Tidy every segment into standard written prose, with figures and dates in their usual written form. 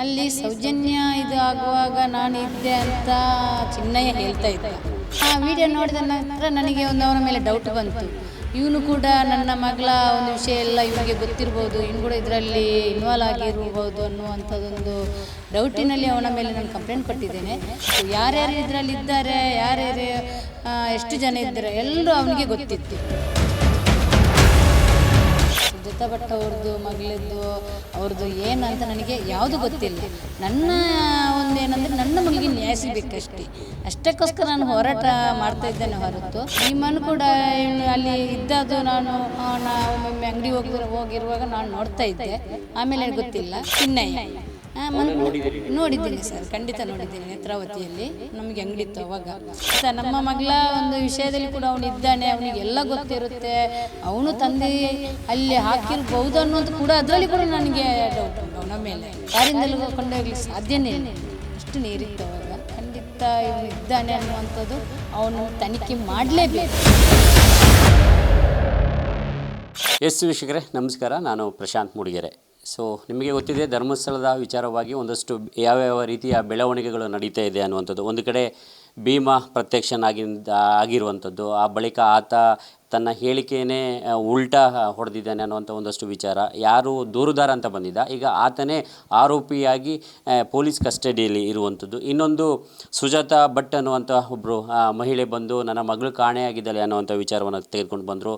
ಅಲ್ಲಿ ಸೌಜನ್ಯ ಇದು ಆಗುವಾಗ ನಾನು ಇದ್ದೆ ಅಂತ ಚಿನ್ನಯ್ಯ ಹೇಳ್ತಾ ಇದ್ದ. ಆ ವಿಡಿಯೋ ನೋಡಿದ ನಂತರ ನನಗೆ ಒಂದು ಅವನ ಮೇಲೆ ಡೌಟ್ ಬಂತು. ಇವನು ಕೂಡ ನನ್ನ ಮಗಳ ಒಂದು ವಿಷಯ ಎಲ್ಲ ಇವನಿಗೆ ಗೊತ್ತಿರ್ಬೋದು, ಇವನು ಕೂಡ ಇದರಲ್ಲಿ ಇನ್ವಾಲ್ವ್ ಆಗಿರ್ಬೋದು ಅನ್ನುವಂಥದ್ದೊಂದು ಡೌಟಿನಲ್ಲಿ ಅವನ ಮೇಲೆ ನಾನು ಕಂಪ್ಲೇಂಟ್ ಕೊಟ್ಟಿದ್ದೇನೆ. ಯಾರ್ಯಾರು ಇದರಲ್ಲಿ ಇದ್ದಾರೆ, ಯಾರ್ಯಾರು ಎಷ್ಟು ಜನ ಇದ್ದಾರೆ ಎಲ್ಲರೂ ಅವನಿಗೆ ಗೊತ್ತಿತ್ತು. ಸುಜಾತ ಭಟ್ ಅವ್ರದ್ದು ಮಗಳದ್ದು ಅವ್ರದ್ದು ಏನಂತ ನನಗೆ ಯಾವುದು ಗೊತ್ತಿಲ್ಲ. ನನ್ನ ಒಂದೇನಂದರೆ ನನ್ನ ಮಗಳಿಗೆ ನ್ಯಾಯ ಸಿಗಬೇಕಷ್ಟೇ, ಅಷ್ಟಕ್ಕೋಸ್ಕರ ನಾನು ಹೋರಾಟ ಮಾಡ್ತಾ ಇದ್ದೇನೆ ಹೊರತು ನಿಮ್ಮನ್ನು ಕೂಡ ಅಲ್ಲಿ ಇದ್ದದ್ದು ನಾನು ಒಮ್ಮೊಮ್ಮೆ ಅಂಗಡಿ ಹೋಗಿರುವಾಗ ನಾನು ನೋಡ್ತಾ ಇದ್ದೆ. ಆಮೇಲೆ ಗೊತ್ತಿಲ್ಲ. ಚಿನ್ನಯ್ಯ ನೋಡಿದ್ದೀನಿ ಸರ್, ಖಂಡಿತ ನೋಡಿದ್ದೀನಿ. ನೇತ್ರಾವತಿಯಲ್ಲಿ ನಮಗೆ ಅಂಗಡಿ ಇತ್ತು ಅವಾಗ. ನಮ್ಮ ಮಗಳ ಒಂದು ವಿಷಯದಲ್ಲಿ ಕೂಡ ಅವನು ಇದ್ದಾನೆ, ಅವನಿಗೆಲ್ಲ ಗೊತ್ತಿರುತ್ತೆ. ಅವನು ತಂದೆ ಅಲ್ಲಿ ಹಾಕಿರ್ಬಹುದು ಅನ್ನೋದು ಕೂಡ ಅದರಲ್ಲಿ ಕೂಡ ನನಗೆ ಡೌಟ್ ಉಂಟು ಅವನ ಮೇಲೆ. ಯಾರಿಂದಲೂ ಕೊಂಡೋಗ್ಲಿಕ್ಕೆ ಸಾಧ್ಯನೇ ಇಲ್ಲ, ಅಷ್ಟು ನೀರಿತ್ತು ಅವಾಗ. ಖಂಡಿತ ಇವನು ಇದ್ದಾನೆ ಅನ್ನುವಂಥದ್ದು ಅವನು ತನಿಖೆ ಮಾಡಲೇಬೇಕು. ಎಸ್ ವೀಕ್ಷಕರೇ ನಮಸ್ಕಾರ, ನಾನು ಪ್ರಶಾಂತ್ ಮೂಡಿಗೆರೆ. ಸೊ ನಿಮಗೆ ಗೊತ್ತಿದೆ, ಧರ್ಮಸ್ಥಳದ ವಿಚಾರವಾಗಿ ಒಂದಷ್ಟು ಯಾವ್ಯಾವ ರೀತಿಯ ಬೆಳವಣಿಗೆಗಳು ನಡೀತಾ ಇದೆ ಅನ್ನುವಂಥದ್ದು. ಒಂದು ಕಡೆ ಭೀಮಾ ಆಗಿರುವಂಥದ್ದು, ಆ ಬಳಿಕ ಆತ ತನ್ನ ಹೇಳಿಕೆಯೇ ಉಲ್ಟಾ ಹೊಡೆದಿದ್ದಾನೆ ಅನ್ನುವಂಥ ಒಂದಷ್ಟು ವಿಚಾರ. ಯಾರು ದೂರುದಾರ ಅಂತ ಬಂದಿದ್ದ, ಈಗ ಆತನೇ ಆರೋಪಿಯಾಗಿ ಪೊಲೀಸ್ ಕಸ್ಟಡಿಯಲ್ಲಿ ಇರುವಂಥದ್ದು. ಇನ್ನೊಂದು ಸುಜಾತ ಭಟ್ ಅನ್ನುವಂಥ ಒಬ್ಬರು ಮಹಿಳೆ ಬಂದು ನನ್ನ ಮಗಳು ಕಾಣೆಯಾಗಿದ್ದಾಳೆ ಅನ್ನುವಂಥ ವಿಚಾರವನ್ನು ತೆಗೆದುಕೊಂಡು ಬಂದರು.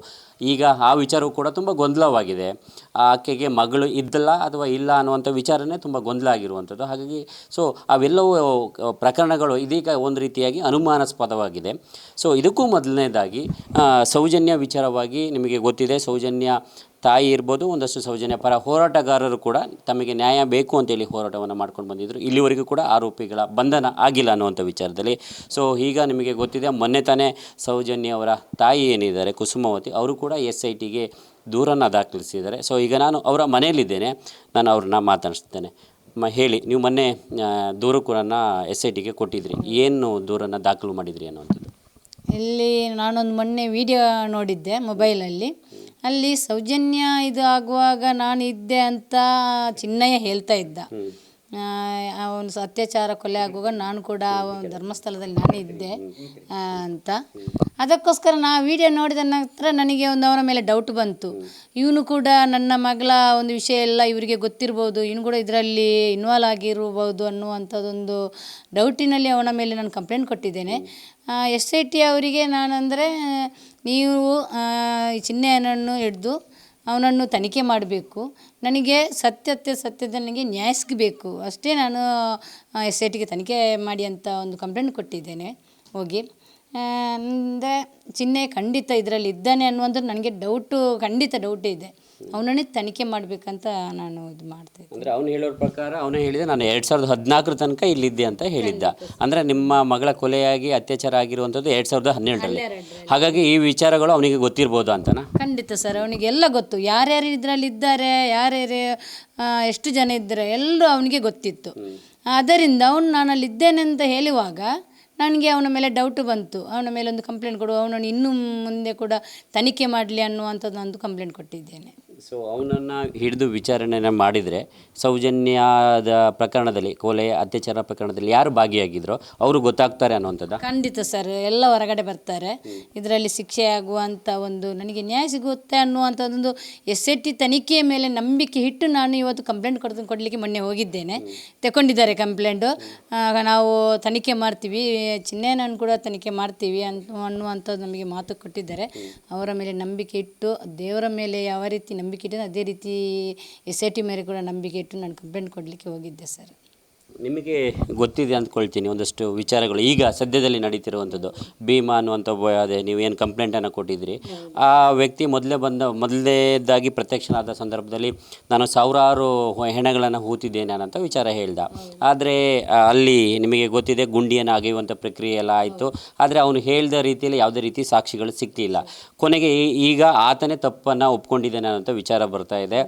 ಈಗ ಆ ವಿಚಾರವೂ ಕೂಡ ತುಂಬ ಗೊಂದಲವಾಗಿದೆ. ಆಕೆಗೆ ಮಗಳು ಇದ್ದಲ್ಲ ಅಥವಾ ಇಲ್ಲ ಅನ್ನುವಂಥ ವಿಚಾರನೇ ತುಂಬ ಗೊಂದಲ ಆಗಿರುವಂಥದ್ದು. ಹಾಗಾಗಿ ಸೊ ಅವೆಲ್ಲವೂ ಪ್ರಕರಣಗಳು ಇದೀಗ ಒಂದು ರೀತಿಯಾಗಿ ಅನುಮಾನಾಸ್ಪದವಾಗಿದೆ. ಸೊ ಇದಕ್ಕೂ ಮೊದಲನೇದಾಗಿ ಸೌಜನ್ಯ ವಿಚಾರವಾಗಿ ನಿಮಗೆ ಗೊತ್ತಿದೆ, ಸೌಜನ್ಯ ತಾಯಿ ಇರ್ಬೋದು, ಒಂದಷ್ಟು ಸೌಜನ್ಯ ಪರ ಹೋರಾಟಗಾರರು ಕೂಡ ತಮಗೆ ನ್ಯಾಯ ಬೇಕು ಅಂತೇಳಿ ಹೋರಾಟವನ್ನು ಮಾಡ್ಕೊಂಡು ಬಂದಿದ್ದರು. ಇಲ್ಲಿವರೆಗೂ ಕೂಡ ಆರೋಪಿಗಳ ಬಂಧನ ಆಗಿಲ್ಲ ಅನ್ನುವಂಥ ವಿಚಾರದಲ್ಲಿ. ಸೊ ಈಗ ನಿಮಗೆ ಗೊತ್ತಿದೆ, ಮೊನ್ನೆ ತಾನೇ ಸೌಜನ್ಯ ಅವರ ತಾಯಿ ಏನಿದ್ದಾರೆ ಕುಸುಮಾವತಿ, ಅವರು ಕೂಡ SITಗೆ ದೂರನ್ನು ದಾಖಲಿಸಿದ್ದಾರೆ. ಸೊ ಈಗ ನಾನು ಅವರ ಮನೆಯಲ್ಲಿದ್ದೇನೆ, ನಾನು ಅವ್ರನ್ನ ಮಾತಾಡಿಸ್ತೇನೆ. ಹೇಳಿ, ನೀವು ಮೊನ್ನೆ ದೂರು ಕೂಡ SITಗೆ ಕೊಟ್ಟಿದ್ರಿ, ಏನು ದೂರನ್ನು ದಾಖಲು ಮಾಡಿದ್ರಿ ಅನ್ನುವಂಥದ್ದು? ಇಲ್ಲಿ ನಾನೊಂದು ಮೊನ್ನೆ ವಿಡಿಯೋ ನೋಡಿದ್ದೆ ಮೊಬೈಲಲ್ಲಿ. ಅಲ್ಲಿ ಸೌಜನ್ಯ ಇದು ಆಗುವಾಗ ನಾನು ಇದ್ದೆ ಅಂತ ಚಿನ್ನಯ್ಯ ಹೇಳ್ತಾ ಇದ್ದ. ಅವನು ಅತ್ಯಾಚಾರ ಕೊಲೆ ಆಗುವಾಗ ನಾನು ಕೂಡ ಧರ್ಮಸ್ಥಳದಲ್ಲಿ ನಾನು ಇದ್ದೆ ಅಂತ. ಅದಕ್ಕೋಸ್ಕರ ವಿಡಿಯೋ ನೋಡಿದ ನಂತರ ನನಗೆ ಒಂದು ಅವನ ಮೇಲೆ ಡೌಟ್ ಬಂತು. ಇವನು ಕೂಡ ನನ್ನ ಮಗಳ ಒಂದು ವಿಷಯ ಎಲ್ಲ ಇವರಿಗೆ ಗೊತ್ತಿರ್ಬೋದು, ಇವನು ಕೂಡ ಇದರಲ್ಲಿ ಇನ್ವಾಲ್ವ್ ಆಗಿರ್ಬೋದು ಅನ್ನುವಂಥದ್ದೊಂದು ಡೌಟಿನಲ್ಲಿ ಅವನ ಮೇಲೆ ನಾನು ಕಂಪ್ಲೇಂಟ್ ಕೊಟ್ಟಿದ್ದೇನೆ. SIT ಅವರಿಗೆ ನಾನಂದರೆ, ನೀವು ಚಿನ್ನಯ್ಯನನ್ನು ಹಿಡಿದು ಅವನನ್ನು ತನಿಖೆ ಮಾಡಬೇಕು, ನನಗೆ ಸತ್ಯದ ನನಗೆ ನ್ಯಾಯ ಸಿಗಬೇಕು ಅಷ್ಟೇ. ನಾನು SITಗೆ ತನಿಖೆ ಮಾಡಿ ಅಂತ ಒಂದು ಕಂಪ್ಲೇಂಟ್ ಕೊಟ್ಟಿದ್ದೇನೆ ಹೋಗಿ. ಅಂದರೆ ಚಿನ್ನಯ್ಯ ಖಂಡಿತ ಇದರಲ್ಲಿ ಇದ್ದಾನೆ ಅನ್ನುವಂಥದ್ದು ನನಗೆ ಖಂಡಿತ ಡೌಟೇ ಇದೆ. ಅವನನ್ನೇ ತನಿಖೆ ಮಾಡಬೇಕಂತ ನಾನು ಇದು ಮಾಡ್ತಾಯಿದ್ದೆ. ಅಂದರೆ ಅವನು ಹೇಳೋರ ಪ್ರಕಾರ ಅವನೇ ಹೇಳಿದೆ, ನಾನು 2014 ತನಕ ಇಲ್ಲಿದ್ದೆ ಅಂತ ಹೇಳಿದ್ದ. ಅಂದರೆ ನಿಮ್ಮ ಮಗಳ ಕೊಲೆಯಾಗಿ ಅತ್ಯಾಚಾರ ಆಗಿರುವಂಥದ್ದು 2012ರಲ್ಲಿ. ಹಾಗಾಗಿ ಈ ವಿಚಾರಗಳು ಅವನಿಗೆ ಗೊತ್ತಿರ್ಬೋದು ಅಂತನಾ? ಖಂಡಿತ ಸರ್, ಅವನಿಗೆಲ್ಲ ಗೊತ್ತು. ಯಾರ್ಯಾರು ಇದರಲ್ಲಿ ಇದ್ದಾರೆ, ಯಾರ್ಯಾರು ಎಷ್ಟು ಜನ ಇದ್ದಾರೆ ಎಲ್ಲರೂ ಅವನಿಗೆ ಗೊತ್ತಿತ್ತು. ಆದ್ದರಿಂದ ಅವನು ನಾನು ಅಲ್ಲಿದ್ದೇನೆ ಅಂತ ಹೇಳುವಾಗ ನನಗೆ ಅವನ ಮೇಲೆ ಡೌಟ್ ಬಂತು. ಅವನ ಮೇಲೆ ಒಂದು ಕಂಪ್ಲೇಂಟ್ ಕೊಡು, ಅವನನ್ನು ಇನ್ನೂ ಮುಂದೆ ಕೂಡ ತನಿಖೆ ಮಾಡಲಿ ಅನ್ನುವಂಥದ್ದು ಒಂದು ಕಂಪ್ಲೇಂಟ್ ಕೊಟ್ಟಿದ್ದೇನೆ. ಸೊ ಅವನನ್ನು ಹಿಡಿದು ವಿಚಾರಣೆಯನ್ನು ಮಾಡಿದರೆ ಸೌಜನ್ಯದ ಪ್ರಕರಣದಲ್ಲಿ, ಕೊಲೆ ಅತ್ಯಾಚಾರ ಪ್ರಕರಣದಲ್ಲಿ ಯಾರು ಭಾಗಿಯಾಗಿದ್ರೋ ಅವರು ಗೊತ್ತಾಗ್ತಾರೆ ಅನ್ನುವಂಥದ್ದು? ಖಂಡಿತ ಸರ್, ಎಲ್ಲ ಹೊರಗಡೆ ಬರ್ತಾರೆ. ಇದರಲ್ಲಿ ಶಿಕ್ಷೆ ಆಗುವಂಥ ಒಂದು ನನಗೆ ನ್ಯಾಯ ಸಿಗುತ್ತೆ ಅನ್ನುವಂಥದ್ದೊಂದು SIT ತನಿಖೆಯ ಮೇಲೆ ನಂಬಿಕೆ ಇಟ್ಟು ನಾನು ಇವತ್ತು ಕಂಪ್ಲೇಂಟ್ ಕೊಡಲಿಕ್ಕೆ ಮೊನ್ನೆ ಹೋಗಿದ್ದೇನೆ. ತಗೊಂಡಿದ್ದಾರೆ ಕಂಪ್ಲೇಂಟು. ನಾವು ತನಿಖೆ ಮಾಡ್ತೀವಿ, ಚಿನ್ನಯ್ಯನನ್ನು ಕೂಡ ತನಿಖೆ ಮಾಡ್ತೀವಿ ಅನ್ನುವಂಥದ್ದು ನಮಗೆ ಮಾತು ಕೊಟ್ಟಿದ್ದಾರೆ. ಅವರ ಮೇಲೆ ನಂಬಿಕೆ ಇಟ್ಟು, ದೇವರ ಮೇಲೆ ಯಾವ ರೀತಿ ನಂಬಿಕೆ ಇಟ್ಟು ಅದೇ ರೀತಿ SIT ಮೇಲೆ ಕೂಡ ನಂಬಿಕೆ ಇಟ್ಟು ನಾನು ಕಂಪ್ಲೇಂಟ್ ಕೊಡಲಿಕ್ಕೆ ಹೋಗಿದ್ದೆ ಸರ್. ನಿಮಗೆ ಗೊತ್ತಿದೆ ಅಂದ್ಕೊಳ್ತೀನಿ ಒಂದಷ್ಟು ವಿಚಾರಗಳು ಈಗ ಸದ್ಯದಲ್ಲಿ ನಡೀತಿರುವಂಥದ್ದು. ಭೀಮಾ ಅನ್ನುವಂಥ ಅದೇ ನೀವೇನು ಕಂಪ್ಲೇಂಟನ್ನು ಕೊಟ್ಟಿದ್ರಿ, ಆ ವ್ಯಕ್ತಿ ಮೊದಲೇದಾಗಿ ಪ್ರತ್ಯಕ್ಷನಾದ ಸಂದರ್ಭದಲ್ಲಿ ನಾನು ಸಾವಿರಾರು ಹೆಣಗಳನ್ನು ಹೂತಿದ್ದೇನೆ ಅನ್ನೋಂಥ ವಿಚಾರ ಹೇಳ್ದ. ಆದರೆ ಅಲ್ಲಿ ನಿಮಗೆ ಗೊತ್ತಿದೆ, ಗುಂಡಿಯನ್ನು ಅಗೆಯುವಂಥ ಪ್ರಕ್ರಿಯೆ ಎಲ್ಲ ಆಯಿತು. ಆದರೆ ಅವನು ಹೇಳಿದ ರೀತಿಯಲ್ಲಿ ಯಾವುದೇ ರೀತಿ ಸಾಕ್ಷಿಗಳು ಸಿಗ್ತಿಲ್ಲ. ಕೊನೆಗೆ ಈಗ ಆತನೇ ತಪ್ಪನ್ನು ಒಪ್ಕೊಂಡಿದ್ದೇನೆ ಅನ್ನೋಂಥ ವಿಚಾರ ಬರ್ತಾ ಇದೆ.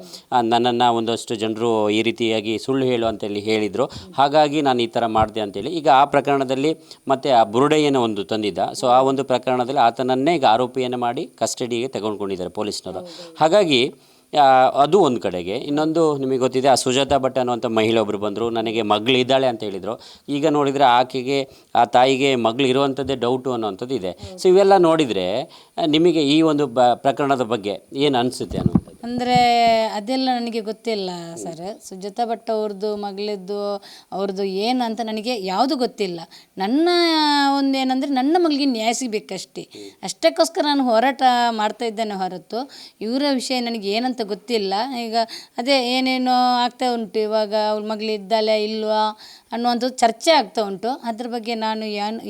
ನನ್ನನ್ನು ಒಂದಷ್ಟು ಜನರು ಈ ರೀತಿಯಾಗಿ ಸುಳ್ಳು ಹೇಳು ಅಂತೇಳಿ ಹೇಳಿದರು, ಹಾಗಾಗಿ ನಾನು ಈ ಥರ ಮಾಡಿದೆ ಅಂತೇಳಿ. ಈಗ ಆ ಪ್ರಕರಣದಲ್ಲಿ ಮತ್ತೆ ಆ ಬುರುಡೆಯನ್ನು ಒಂದು ತಂದಿದ್ದ. ಸೊ ಆ ಒಂದು ಪ್ರಕರಣದಲ್ಲಿ ಆತನನ್ನೇ ಈಗ ಆರೋಪಿಯನ್ನು ಮಾಡಿ ಕಸ್ಟಡಿಗೆ ತೆಗೆದುಕೊಂಡಿದ್ದಾರೆ ಪೊಲೀಸ್ನವರು. ಹಾಗಾಗಿ ಅದು ಒಂದು ಕಡೆಗೆ. ಇನ್ನೊಂದು ನಿಮಗೆ ಗೊತ್ತಿದೆ, ಆ ಸುಜಾತಾ ಭಟ್ ಅನ್ನುವಂಥ ಮಹಿಳೆ ಒಬ್ಬರು ಬಂದರು, ನನಗೆ ಮಗಳಿದ್ದಾಳೆ ಅಂತ ಹೇಳಿದರು. ಈಗ ನೋಡಿದರೆ ಆಕೆಗೆ, ಆ ತಾಯಿಗೆ ಮಗಳು ಇರುವಂಥದ್ದೇ ಡೌಟು ಅನ್ನುವಂಥದ್ದು ಇದೆ. ಸೊ ಇವೆಲ್ಲ ನೋಡಿದರೆ ನಿಮಗೆ ಈ ಒಂದು ಪ್ರಕರಣದ ಬಗ್ಗೆ ಏನು ಅನಿಸುತ್ತೆ ಅನ್ನುವಂಥದ್ದು? ಅಂದರೆ ಅದೆಲ್ಲ ನನಗೆ ಗೊತ್ತಿಲ್ಲ ಸರ್. ಸುಜಾತಾ ಭಟ್ ಅವ್ರದ್ದು ಮಗಳಿದ್ದು ಅವ್ರದ್ದು ಏನು ಅಂತ ನನಗೆ ಯಾವುದು ಗೊತ್ತಿಲ್ಲ. ನನ್ನ ಒಂದೇನೆಂದರೆ ನನ್ನ ಮಗಳಿಗೆ ನ್ಯಾಯ ಸಿಗಬೇಕಷ್ಟೇ, ಅಷ್ಟಕ್ಕೋಸ್ಕರ ನಾನು ಹೋರಾಟ ಮಾಡ್ತಾ ಇದ್ದೇನೆ ಹೊರತು ಇವರ ವಿಷಯ ನನಗೆ ಏನಂತ ಗೊತ್ತಿಲ್ಲ. ಈಗ ಅದೇ ಏನೇನೋ ಆಗ್ತಾ ಉಂಟು, ಇವಾಗ ಅವ್ರ ಮಗಳಿದ್ದಾಳೆ ಇಲ್ವಾ ಅನ್ನುವಂಥದ್ದು ಚರ್ಚೆ ಆಗ್ತಾ ಉಂಟು. ಅದ್ರ ಬಗ್ಗೆ ನಾನು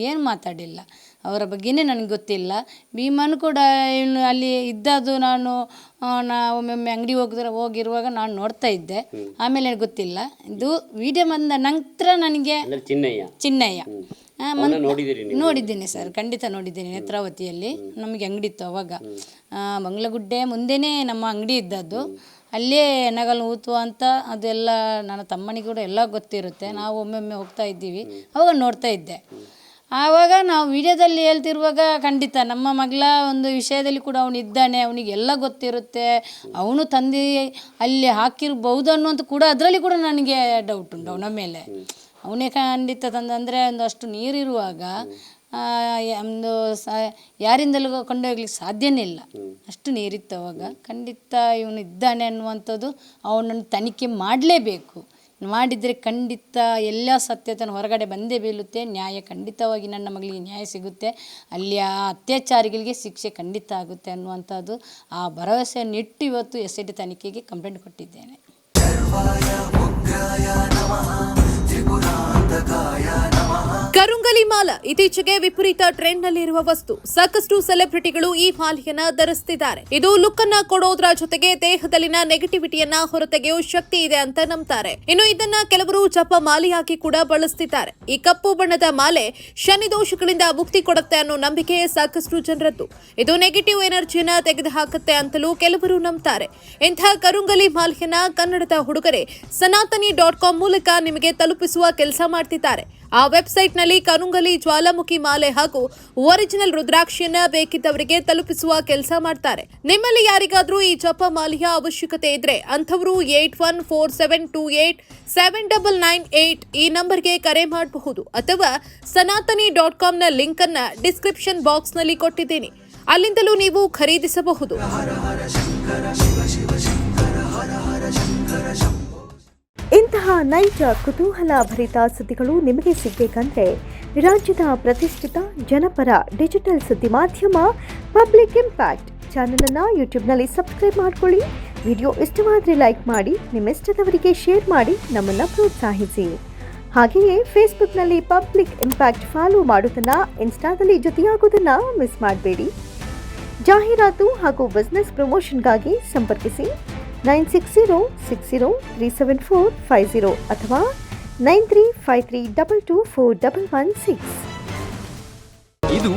ಏನು ಮಾತಾಡಿಲ್ಲ, ಅವರ ಬಗ್ಗೆನೇ ನನಗೆ ಗೊತ್ತಿಲ್ಲ. ಭೀಮನು ಕೂಡ ಅಲ್ಲಿ ಇದ್ದದ್ದು ನಾನು ಒಮ್ಮೊಮ್ಮೆ ಅಂಗಡಿ ಹೋಗಿರುವಾಗ ನಾನು ನೋಡ್ತಾ ಇದ್ದೆ, ಆಮೇಲೆ ಗೊತ್ತಿಲ್ಲ. ಇದು ವಿಡಿಯೋ ಬಂದ ನಂತರ ನನಗೆ ಚಿನ್ನಯ್ಯ ನೋಡಿದ್ದೀನಿ ಸರ್, ಖಂಡಿತ ನೋಡಿದ್ದೀನಿ. ನೇತ್ರಾವತಿಯಲ್ಲಿ ನಮಗೆ ಅಂಗಡಿ ಇತ್ತು ಅವಾಗ, ಬಂಗ್ಲಗುಡ್ಡೆ ಮುಂದೆನೇ ನಮ್ಮ ಅಂಗಡಿ ಇದ್ದದ್ದು. ಅಲ್ಲೇ ನಗಲು ಊತು ಅಂತ ಅದೆಲ್ಲ ನನ್ನ ತಮ್ಮನಿಗೆ ಕೂಡ ಎಲ್ಲ ಗೊತ್ತಿರುತ್ತೆ. ನಾವು ಒಮ್ಮೊಮ್ಮೆ ಹೋಗ್ತಾ ಇದ್ದೀವಿ, ಅವಾಗ ನೋಡ್ತಾ ಇದ್ದೆ. ಆವಾಗ ನಾವು ವಿಡಿಯೋದಲ್ಲಿ ಹೇಳ್ತಿರುವಾಗ ಖಂಡಿತ ನಮ್ಮ ಮಗಳ ಒಂದು ವಿಷಯದಲ್ಲಿ ಕೂಡ ಅವನು ಇದ್ದಾನೆ, ಅವನಿಗೆಲ್ಲ ಗೊತ್ತಿರುತ್ತೆ, ಅವನು ತಂದು ಅಲ್ಲಿ ಹಾಕಿರ್ಬೋದು ಅನ್ನುವಂಥ ಕೂಡ ಅದರಲ್ಲಿ ಕೂಡ ನನಗೆ ಡೌಟ್ ಉಂಟು ಅವನ ಮೇಲೆ. ಅವನೇ ಖಂಡಿತ ತಂದಂದರೆ ಒಂದು ಅಷ್ಟು ನೀರಿರುವಾಗ ಒಂದು ಯಾರಿಂದಲೂ ಕೊಂಡೋಗ್ಲಿಕ್ಕೆ ಸಾಧ್ಯನೇ ಇಲ್ಲ, ಅಷ್ಟು ನೀರಿತ್ತು ಅವಾಗ. ಖಂಡಿತ ಇವನು ಇದ್ದಾನೆ ಅನ್ನುವಂಥದ್ದು ಅವನನ್ನು ತನಿಖೆ ಮಾಡಲೇಬೇಕು. ಮಾಡಿದರೆ ಖಂಡಿತ ಎಲ್ಲ ಸತ್ಯತೆಯನ್ನು ಹೊರಗಡೆ ಬಂದೇ ಬೀಳುತ್ತೆ. ನ್ಯಾಯ ಖಂಡಿತವಾಗಿ ನನ್ನ ಮಗಳಿಗೆ ನ್ಯಾಯ ಸಿಗುತ್ತೆ, ಅಲ್ಲಿ ಆ ಅತ್ಯಾಚಾರಿಗಳಿಗೆ ಶಿಕ್ಷೆ ಖಂಡಿತ ಆಗುತ್ತೆ ಅನ್ನುವಂಥದ್ದು ಆ ಭರವಸೆಯನ್ನು ಇಟ್ಟು ಇವತ್ತು SIT ತನಿಖೆಗೆ ಕಂಪ್ಲೇಂಟ್ ಕೊಟ್ಟಿದ್ದೇನೆ. ಕರುಂಗಲಿ ಮಾಲ ಇತ್ತೀಚೆಗೆ ವಿಪರೀತ ಟ್ರೆಂಡ್ ನಲ್ಲಿರುವ ವಸ್ತು. ಸಾಕಷ್ಟು ಸೆಲೆಬ್ರಿಟಿಗಳು ಈ ಮಾಲೆಯನ್ನ ಧರಿಸುತ್ತಿದ್ದಾರೆ. ಇದು ಲುಕ್ ಅನ್ನ ಕೊಡೋದ್ರ ಜೊತೆಗೆ ದೇಹದಲ್ಲಿನ ನೆಗೆಟಿವಿಟಿಯನ್ನ ಹೊರತೆಗೆಯೋ ಶಕ್ತಿ ಇದೆ ಅಂತ ನಂಬ್ತಾರೆ. ಇನ್ನು ಇದನ್ನ ಕೆಲವರು ಜಪ ಮಾಲೆಯಾಗಿ ಕೂಡ ಬಳಸ್ತಿದ್ದಾರೆ. ಈ ಕಪ್ಪು ಬಣ್ಣದ ಮಾಲೆ ಶನಿ ದೋಷಗಳಿಂದ ಮುಕ್ತಿ ಕೊಡುತ್ತೆ ಅನ್ನೋ ನಂಬಿಕೆ ಸಾಕಷ್ಟು ಜನರದ್ದು. ಇದು ನೆಗೆಟಿವ್ ಎನರ್ಜಿಯನ್ನ ತೆಗೆದುಹಾಕುತ್ತೆ ಅಂತಲೂ ಕೆಲವರು ನಂಬ್ತಾರೆ. ಇಂಥ ಕರುಂಗಲಿ ಮಾಲೆಯನ್ನ ಕನ್ನಡದ ಹುಡುಗರೆ ಸನಾತನಿ.com ಮೂಲಕ ನಿಮಗೆ ತಲುಪಿಸುವ ಕೆಲಸ ಮಾಡ್ತಿದ್ದಾರೆ. ಆ ವೆಬ್ಸೈಟ್ನಲ್ಲಿ ಕರುಂಗಲಿ ಜ್ವಾಲಾಮುಖಿ ಮಾಲೆ ಹಾಗೂ ಒರಿಜಿನಲ್ ರುದ್ರಾಕ್ಷಿಯನ್ನ ಬೇಕಿದ್ದವರಿಗೆ ತಲುಪಿಸುವ ಕೆಲಸ ಮಾಡ್ತಾರೆ. ನಿಮ್ಮಲ್ಲಿ ಯಾರಿಗಾದ್ರೂ ಈ ಜಪ ಮಾಲೆಯ ಅವಶ್ಯಕತೆ ಇದ್ರೆ ಅಂಥವರು 8147287998 ಈ ನಂಬರ್ಗೆ ಕರೆ ಮಾಡಬಹುದು. ಅಥವಾ ಸನಾತನಿ.com ನ ಲಿಂಕ್ ಅನ್ನ ಡಿಸ್ಕ್ರಿಪ್ಷನ್ ಬಾಕ್ಸ್ ನಲ್ಲಿ ಕೊಟ್ಟಿದ್ದೀನಿ, ಅಲ್ಲಿಂದಲೂ ನೀವು ಖರೀದಿಸಬಹುದು. ಇಂತಹ ನೈಜ ಕುತೂಹಲ ಭರಿತ ಸುದ್ದಿಗಳು ನಿಮಗೆ ಸಿಗಬೇಕಂದ್ರೆ ರಾಜ್ಯದ ಪ್ರತಿಷ್ಠಿತ ಜನಪರ ಡಿಜಿಟಲ್ ಸುದ್ದಿ ಮಾಧ್ಯಮ ಪಬ್ಲಿಕ್ ಇಂಪ್ಯಾಕ್ಟ್ ಚಾನಲನ್ನು ಯೂಟ್ಯೂಬ್ನಲ್ಲಿ ಸಬ್ಸ್ಕ್ರೈಬ್ ಮಾಡಿಕೊಳ್ಳಿ. ವಿಡಿಯೋ ಇಷ್ಟವಾದರೆ ಲೈಕ್ ಮಾಡಿ, ನಿಮ್ಮಿಷ್ಟದವರಿಗೆ ಶೇರ್ ಮಾಡಿ ನಮ್ಮನ್ನು ಪ್ರೋತ್ಸಾಹಿಸಿ. ಹಾಗೆಯೇ ಫೇಸ್ಬುಕ್ನಲ್ಲಿ ಪಬ್ಲಿಕ್ ಇಂಪ್ಯಾಕ್ಟ್ ಫಾಲೋ ಮಾಡೋದನ್ನು, ಇನ್ಸ್ಟಾದಲ್ಲಿ ಜೊತೆಯಾಗೋದನ್ನು ಮಿಸ್ ಮಾಡಬೇಡಿ. ಜಾಹೀರಾತು ಹಾಗೂ ಬಿಸ್ನೆಸ್ ಪ್ರಮೋಷನ್ಗಾಗಿ ಸಂಪರ್ಕಿಸಿ 9606037450 ಅಥವಾ 9353224116. ಇದು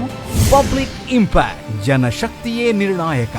ಪಬ್ಲಿಕ್ ಇಂಪ್ಯಾಕ್ಟ್, ಜನಶಕ್ತಿಯೇ ನಿರ್ಣಾಯಕ.